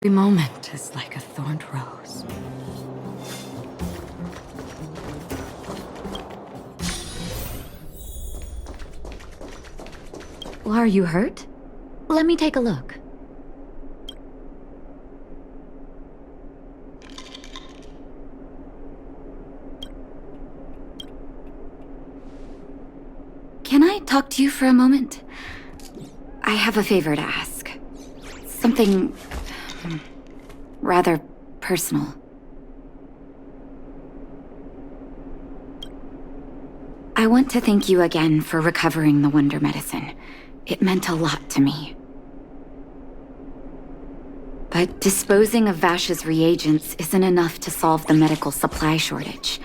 Every moment is like a thorned rose. Are you hurt? Let me take a look. Can I talk to you for a moment? I have a favor to ask. Something rather personal. I want to thank you again for recovering the Wonder Medicine. It meant a lot to me. But disposing of Vash's reagents isn't enough to solve the medical supply shortage.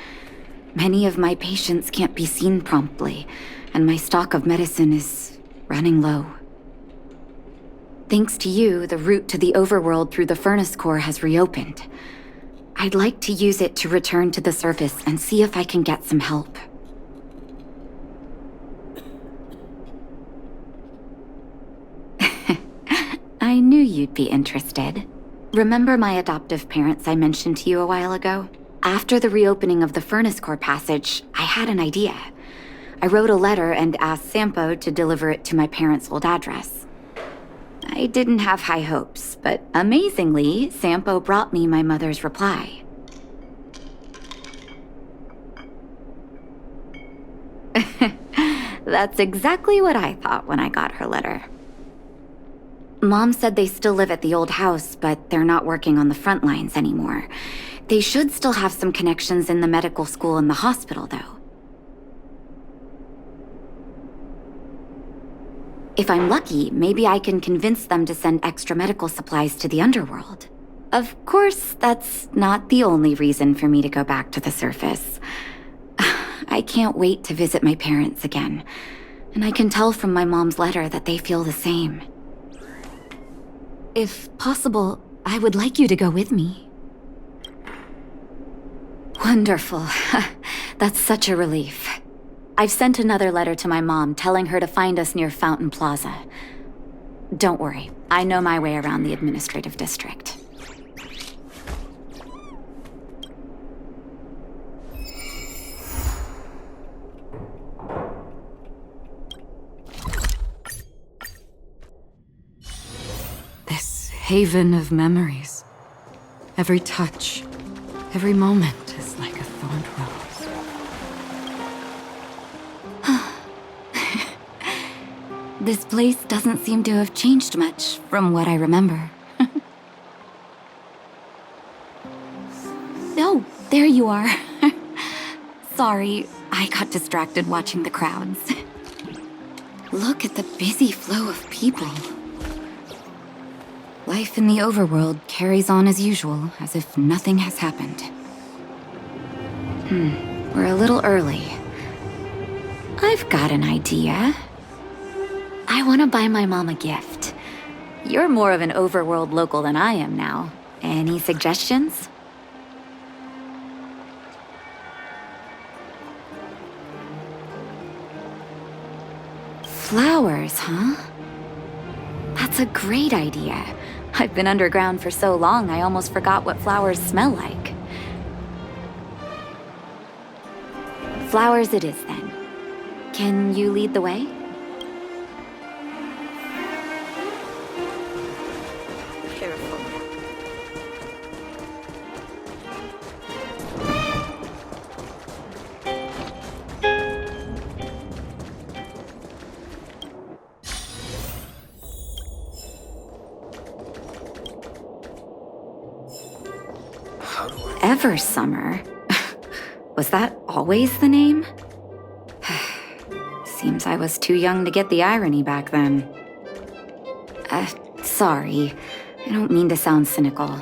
Many of my patients can't be seen promptly, and my stock of medicine is running low. Thanks to you, the route to the overworld through the furnace core has reopened. I'd like to use it to return to the surface and see if I can get some help. I knew you'd be interested. Remember my adoptive parents I mentioned to you a while ago? After the reopening of the furnace core passage, I had an idea. I wrote a letter and asked Sampo to deliver it to my parents' old address. I didn't have high hopes, but amazingly, Sampo brought me my mother's reply. That's exactly what I thought when I got her letter. Mom said they still live at the old house, but they're not working on the front lines anymore. They should still have some connections in the medical school and the hospital, though. If I'm lucky, maybe I can convince them to send extra medical supplies to the underworld. Of course, that's not the only reason for me to go back to the surface. I can't wait to visit my parents again, and I can tell from my mom's letter that they feel the same. If possible, I would like you to go with me. Wonderful. That's such a relief. I've sent another letter to my mom telling her to find us near Fountain Plaza. Don't worry, I know my way around the administrative district. This haven of memories. Every touch, every moment is like a thorned rose. This place doesn't seem to have changed much from what I remember. Oh, there you are. Sorry, I got distracted watching the crowds. Look at the busy flow of people. Life in the overworld carries on as usual, as if nothing has happened. We're a little early. I've got an idea. I want to buy my mom a gift. You're more of an overworld local than I am now. Any suggestions? Flowers, huh? That's a great idea. I've been underground for so long, I almost forgot what flowers smell like. Flowers it is, then. Can you lead the way? Eversummer? Was that always the name? Seems I was too young to get the irony back then. Sorry. I don't mean to sound cynical.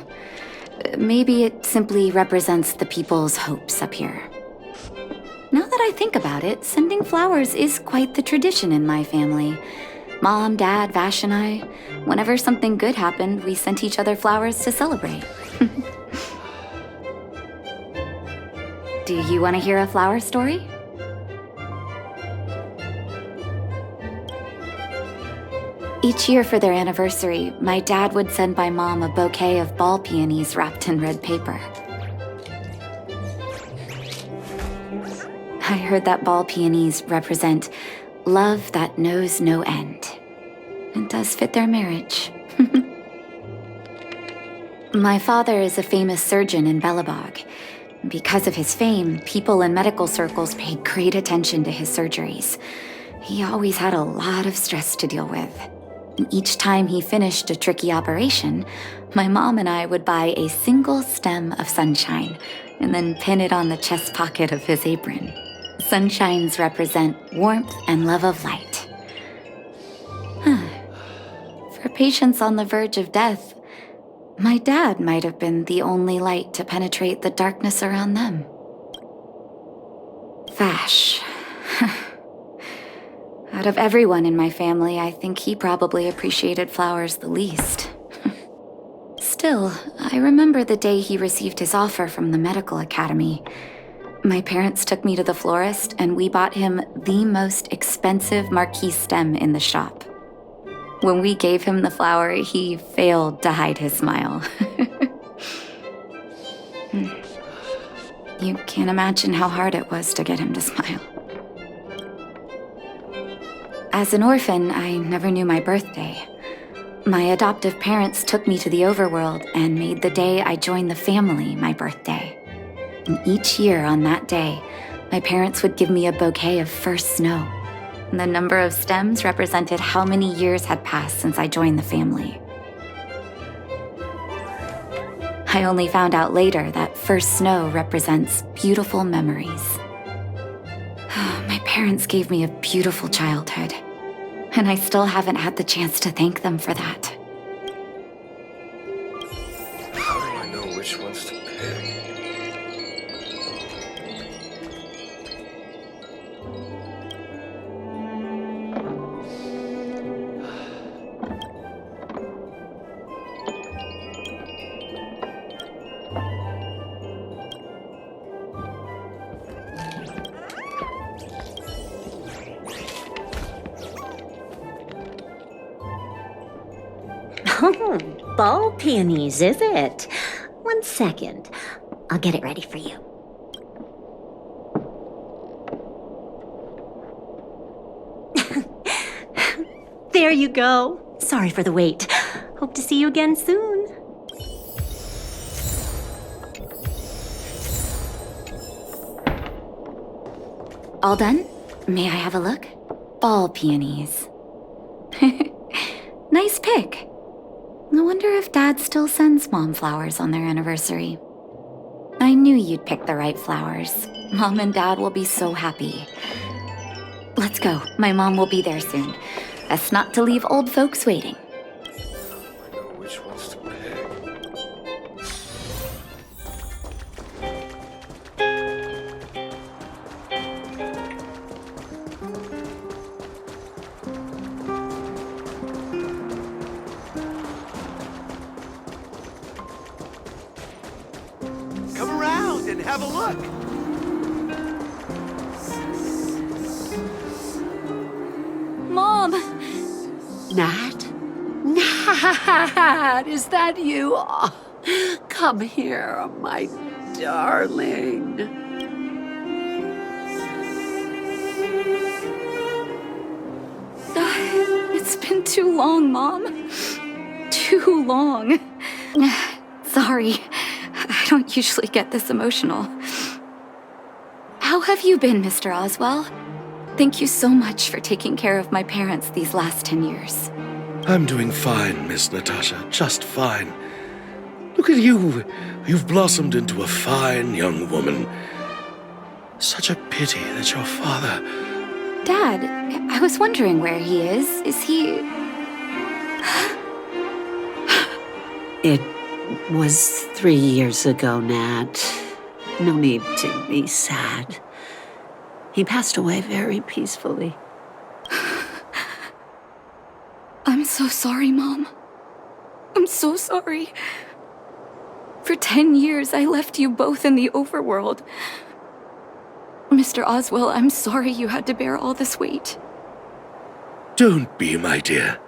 Maybe it simply represents the people's hopes up here. Now that I think about it, sending flowers is quite the tradition in my family. Mom, Dad, Vash, and I, whenever something good happened, we sent each other flowers to celebrate. Do you want to hear a flower story? Each year for their anniversary, my dad would send my mom a bouquet of ball peonies wrapped in red paper. I heard that ball peonies represent love that knows no end. It does fit their marriage. My father is a famous surgeon in Belobog. Because of his fame, people in medical circles paid great attention to his surgeries. He always had a lot of stress to deal with. And each time he finished a tricky operation, my mom and I would buy a single stem of sunshine and then pin it on the chest pocket of his apron. Sunshines represent warmth and love of light. For patients on the verge of death, my dad might have been the only light to penetrate the darkness around them. Vash. Out of everyone in my family, I think he probably appreciated flowers the least. Still, I remember the day he received his offer from the medical academy. My parents took me to the florist, and we bought him the most expensive marquise stem in the shop. When we gave him the flower, he failed to hide his smile. You can't imagine how hard it was to get him to smile. As an orphan, I never knew my birthday. My adoptive parents took me to the overworld and made the day I joined the family my birthday. And each year on that day, my parents would give me a bouquet of first snow. And the number of stems represented how many years had passed since I joined the family. I only found out later that first snow represents beautiful memories. My parents gave me a beautiful childhood, and I still haven't had the chance to thank them for that. How do I know which ones to pick? Oh, ball peonies, is it? 1 second. I'll get it ready for you. There you go. Sorry for the wait. Hope to see you again soon. All done? May I have a look? Ball peonies. Nice pick. I wonder if Dad still sends Mom flowers on their anniversary. I knew you'd pick the right flowers. Mom and Dad will be so happy. Let's go. My mom will be there soon. Best not to leave old folks waiting. I know which ones to pick. Come around and have a look. Mom! Nat? Nat, is that you? Oh, come here, my darling. It's been too long, Mom. Too long. Sorry. I don't usually get this emotional. How have you been, Mr. Oswell? Thank you so much for taking care of my parents these last 10 years. I'm doing fine, Miss Natasha, just fine. Look at you. You've blossomed into a fine young woman. Such a pity that your father... Dad, I was wondering where he is. Is he... It was 3 years ago, Nat. No need to be sad. He passed away very peacefully. I'm so sorry, Mom. I'm so sorry. For 10 years, I left you both in the overworld. Mr. Oswell, I'm sorry you had to bear all this weight. Don't be, my dear.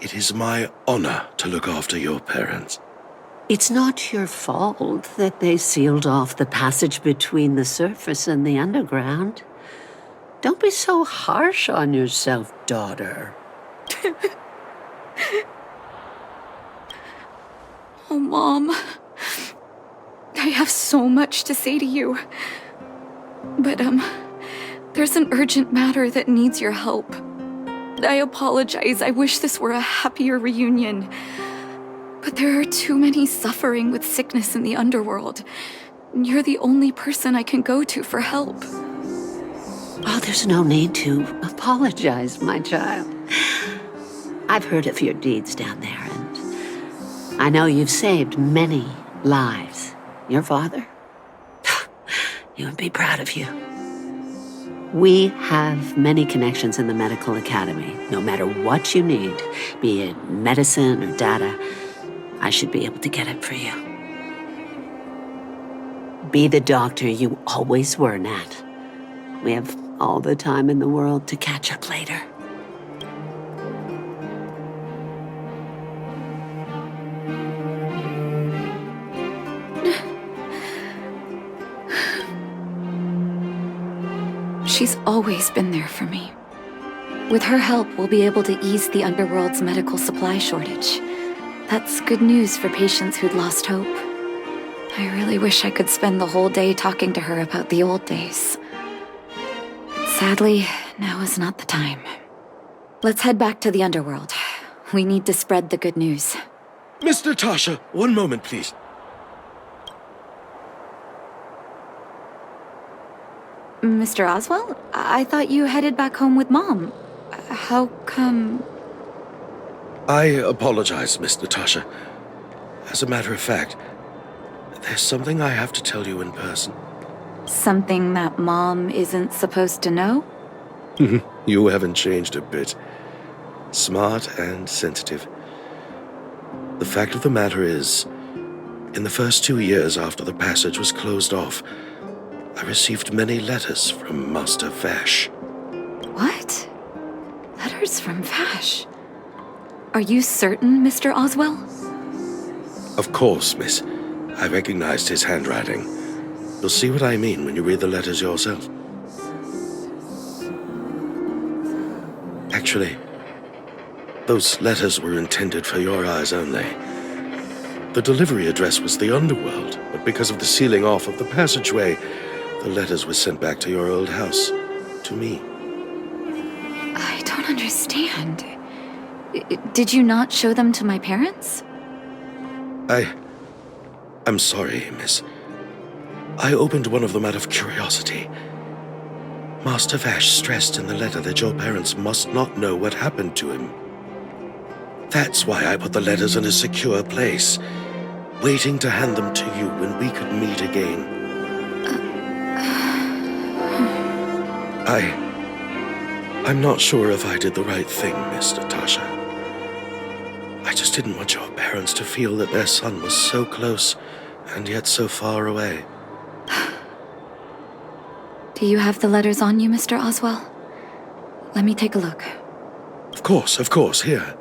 It is my honor to look after your parents. It's not your fault that they sealed off the passage between the surface and the underground. Don't be so harsh on yourself, daughter. Oh, Mom. I have so much to say to you. But, there's an urgent matter that needs your help. I apologize. I wish this were a happier reunion. But there are too many suffering with sickness in the underworld. You're the only person I can go to for help. Oh, there's no need to apologize, my child. I've heard of your deeds down there, and I know you've saved many lives. Your father? He would be proud of you. We have many connections in the medical academy. No matter what you need, be it medicine or data, I should be able to get it for you. Be the doctor you always were, Nat. We have all the time in the world to catch up later. She's always been there for me. With her help, we'll be able to ease the underworld's medical supply shortage. That's good news for patients who'd lost hope. I really wish I could spend the whole day talking to her about the old days. Sadly, now is not the time. Let's head back to the underworld. We need to spread the good news. Miss Natasha, one moment, please. Mr. Oswell? I thought you headed back home with Mom. How come... I apologize, Miss Natasha. As a matter of fact, there's something I have to tell you in person. Something that Mom isn't supposed to know? You haven't changed a bit. Smart and sensitive. The fact of the matter is, in the first 2 years after the passage was closed off, I received many letters from Master Vash. What? Letters from Vash? Are you certain, Mr. Oswell? Of course, miss. I recognized his handwriting. You'll see what I mean when you read the letters yourself. Actually, those letters were intended for your eyes only. The delivery address was the underworld, but because of the sealing off of the passageway, the letters were sent back to your old house, to me. I don't understand. Did you not show them to my parents? I'm sorry, miss. I opened one of them out of curiosity. Master Vash stressed in the letter that your parents must not know what happened to him. That's why I put the letters in a secure place, waiting to hand them to you when we could meet again. I'm not sure if I did the right thing, Miss Natasha. I just didn't want your parents to feel that their son was so close and yet so far away. Do you have the letters on you, Mr. Oswell? Let me take a look. Of course, here.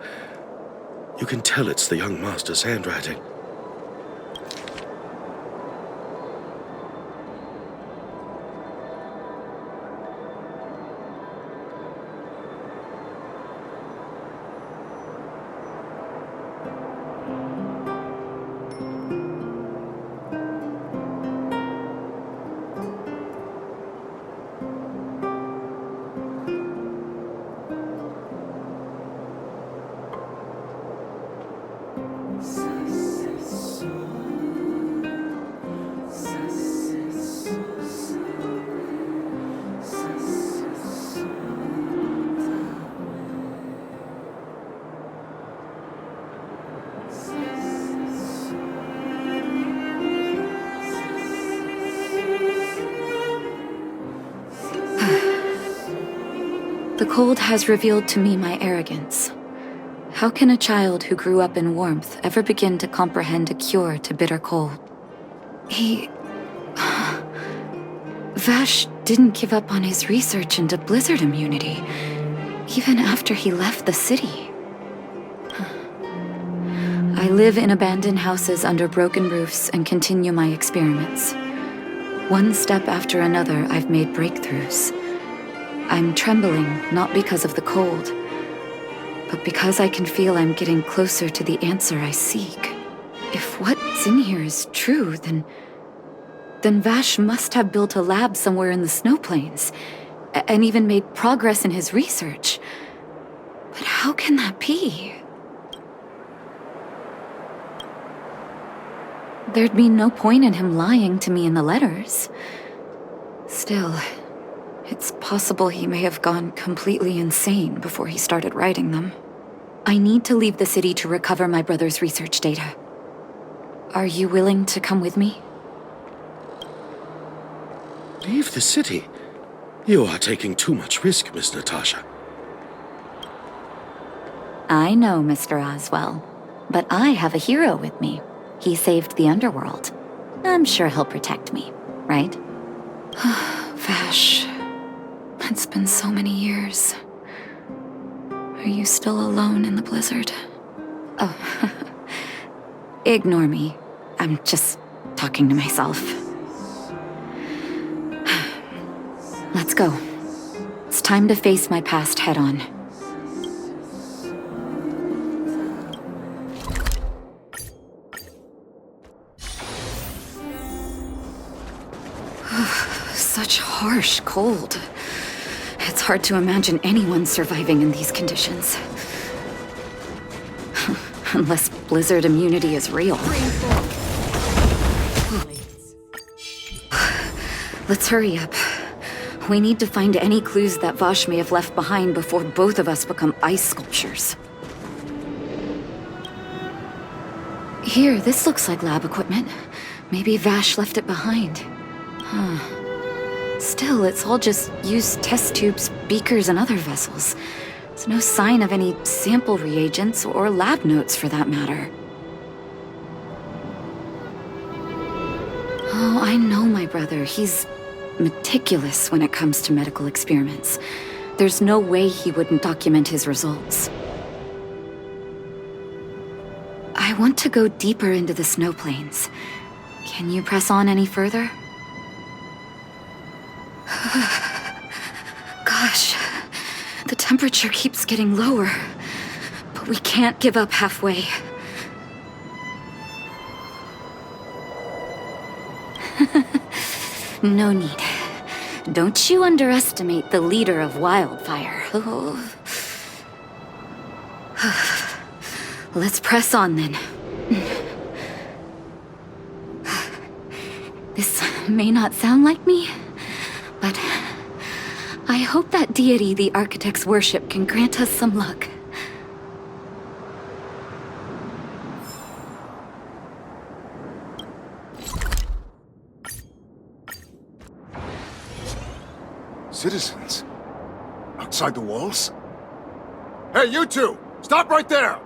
You can tell it's the young master's handwriting. The cold has revealed to me my arrogance. How can a child who grew up in warmth ever begin to comprehend a cure to bitter cold? Vash didn't give up on his research into blizzard immunity, even after he left the city. I live in abandoned houses under broken roofs and continue my experiments. One step after another, I've made breakthroughs. I'm trembling, not because of the cold, but because I can feel I'm getting closer to the answer I seek. If what's in here is true, then Vash must have built a lab somewhere in the snow plains, and even made progress in his research. But how can that be? There'd be no point in him lying to me in the letters. Still, it's possible he may have gone completely insane before he started writing them. I need to leave the city to recover my brother's research data. Are you willing to come with me? Leave the city? You are taking too much risk, Miss Natasha. I know, Mr. Oswell, but I have a hero with me. He saved the underworld. I'm sure he'll protect me, right? Vash, it's been so many years. Are you still alone in the blizzard? Oh, ignore me. I'm just talking to myself. Let's go. It's time to face my past head-on. Such harsh cold. It's hard to imagine anyone surviving in these conditions. Unless blizzard immunity is real. Let's hurry up. We need to find any clues that Vash may have left behind before both of us become ice sculptures. Here, this looks like lab equipment. Maybe Vash left it behind. Still, it's all just used test tubes, beakers, and other vessels. There's no sign of any sample reagents or lab notes for that matter. Oh, I know my brother. He's meticulous when it comes to medical experiments. There's no way he wouldn't document his results. I want to go deeper into the snow plains. Can you press on any further? Gosh, the temperature keeps getting lower, but we can't give up halfway. No need. Don't you underestimate the leader of Wildfire. Oh. Let's press on then. This may not sound like me, but I hope that deity the architects worship can grant us some luck. Citizens? Outside the walls? Hey, you two! Stop right there!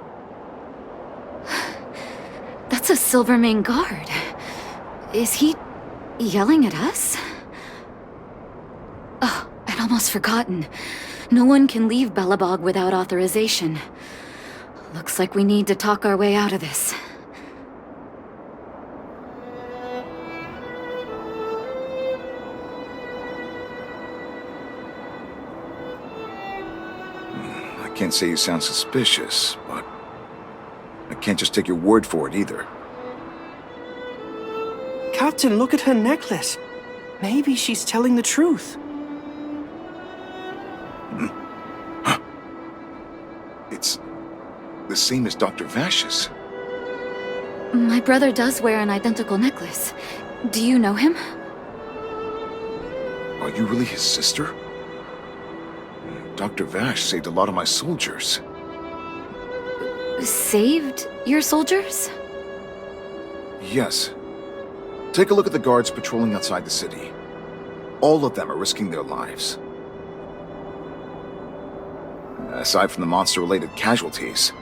That's a Silvermane guard. Is he yelling at us? Oh, I'd almost forgotten. No one can leave Belobog without authorization. Looks like we need to talk our way out of this. I can't say you sound suspicious, but I can't just take your word for it either. Captain, look at her necklace. Maybe she's telling the truth. It's the same as Dr. Vash's. My brother does wear an identical necklace. Do you know him? Are you really his sister? Dr. Vash saved a lot of my soldiers. Saved your soldiers? Yes. Take a look at the guards patrolling outside the city. All of them are risking their lives. Aside from the monster-related casualties,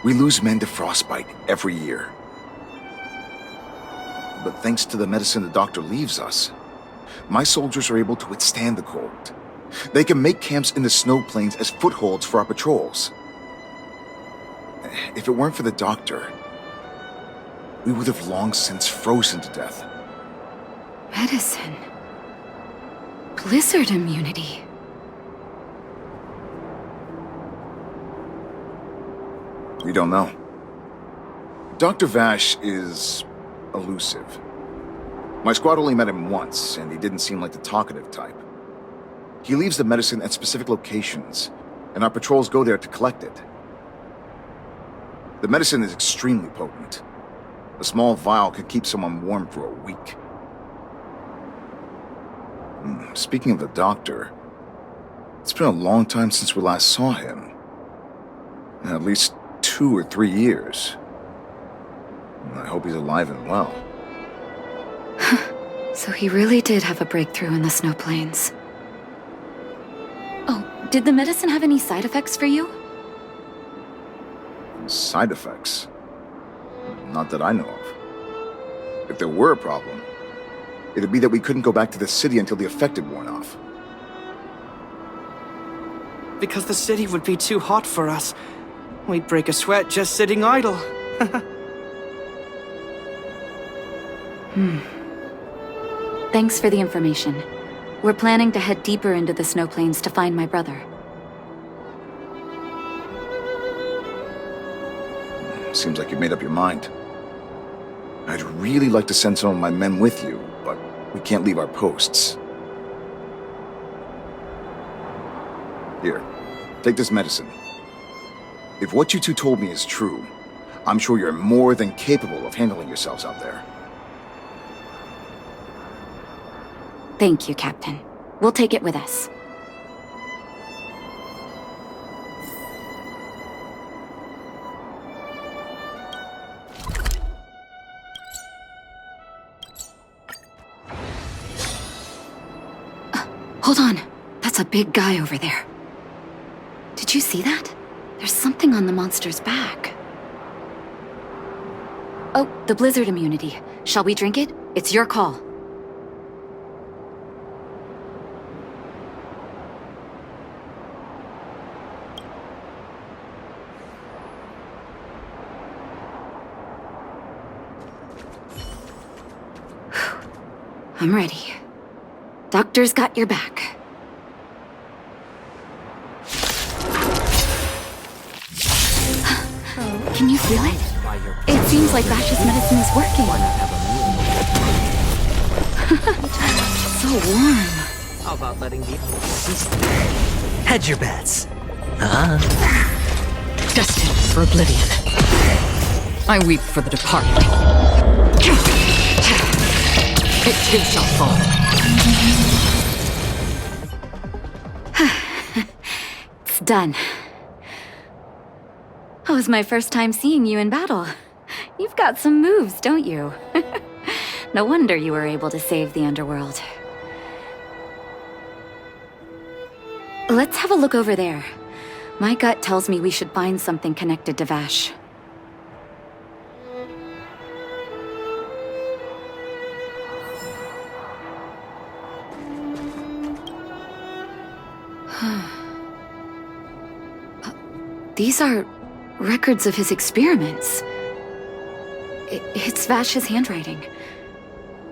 we lose men to frostbite every year. But thanks to the medicine the doctor leaves us, my soldiers are able to withstand the cold. They can make camps in the snow plains as footholds for our patrols. If it weren't for the doctor, we would have long since frozen to death. Medicine. Blizzard immunity. We don't know. Dr. Vash is elusive. My squad only met him once, and he didn't seem like the talkative type. He leaves the medicine at specific locations, and our patrols go there to collect it. The medicine is extremely potent. A small vial could keep someone warm for a week. Speaking of the doctor, it's been a long time since we last saw him. At least 2 or 3 years. I hope he's alive and well. So he really did have a breakthrough in the snow plains. Oh, did the medicine have any side effects for you? Side effects? Not that I know of. If there were a problem, it'd be that we couldn't go back to the city until the effect had worn off. Because the city would be too hot for us. We'd break a sweat just sitting idle. Thanks for the information. We're planning to head deeper into the snow plains to find my brother. Seems like you've made up your mind. I'd really like to send some of my men with you, but we can't leave our posts. Here, take this medicine. If what you two told me is true, I'm sure you're more than capable of handling yourselves out there. Thank you, Captain. We'll take it with us. Hold on. That's a big guy over there. Did you see that? There's something on the monster's back. Oh, the blizzard immunity. Shall we drink it? It's your call. I'm ready. Doctor's got your back. Can you feel it? It seems like Vash's medicine is working. So warm. How about letting the hedge your bets? Destined for oblivion. I weep for the departed. It too shall fall. It's done. That was my first time seeing you in battle. You've got some moves, don't you? No wonder you were able to save the underworld. Let's have a look over there. My gut tells me we should find something connected to Vash. These are records of his experiments. It's Vash's handwriting.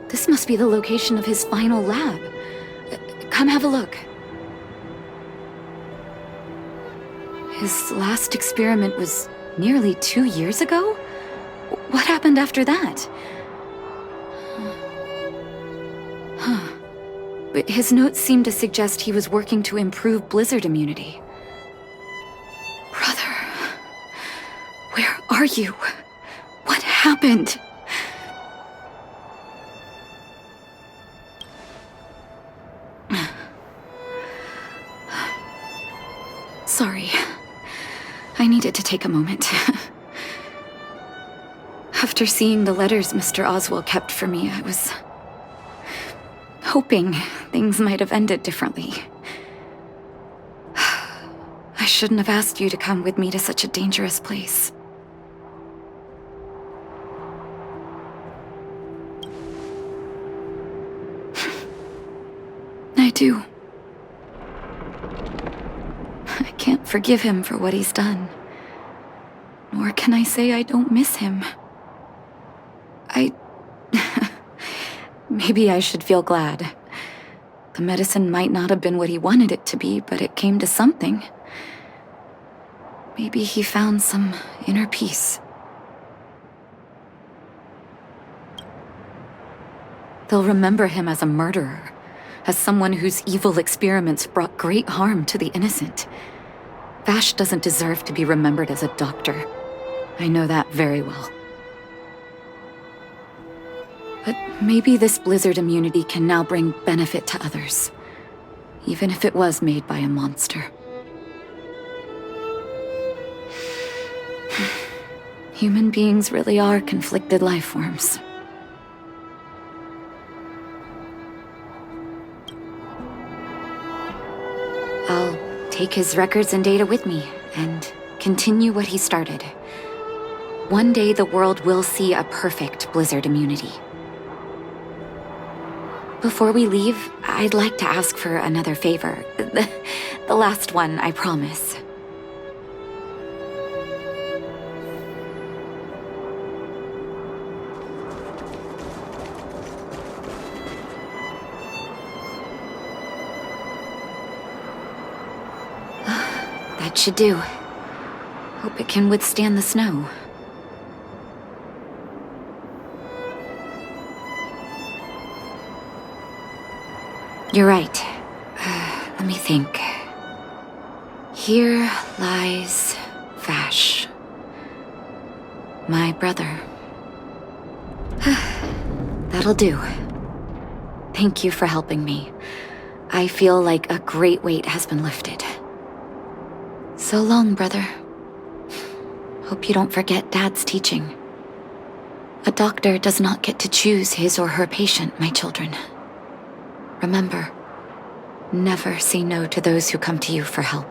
This must be the location of his final lab. Come have a look. His last experiment was nearly 2 years ago? What happened after that? But his notes seem to suggest he was working to improve blizzard immunity. Brother, where are you? What happened? Sorry. I needed to take a moment. After seeing the letters Mr. Oswald kept for me, I was hoping things might have ended differently. I shouldn't have asked you to come with me to such a dangerous place. I do. I can't forgive him for what he's done. Nor can I say I don't miss him. Maybe I should feel glad. The medicine might not have been what he wanted it to be, but it came to something. Maybe he found some inner peace. They'll remember him as a murderer, as someone whose evil experiments brought great harm to the innocent. Vash doesn't deserve to be remembered as a doctor. I know that very well. But maybe this blizzard immunity can now bring benefit to others, even if it was made by a monster. Human beings really are conflicted life forms. I'll take his records and data with me and continue what he started. One day the world will see a perfect blizzard immunity. Before we leave, I'd like to ask for another favor. The last one, I promise. That should do. Hope it can withstand the snow. You're right. Let me think. Here lies Vash. My brother. That'll do. Thank you for helping me. I feel like a great weight has been lifted. So long, brother. Hope you don't forget Dad's teaching. A doctor does not get to choose his or her patient, my children. Remember, never say no to those who come to you for help.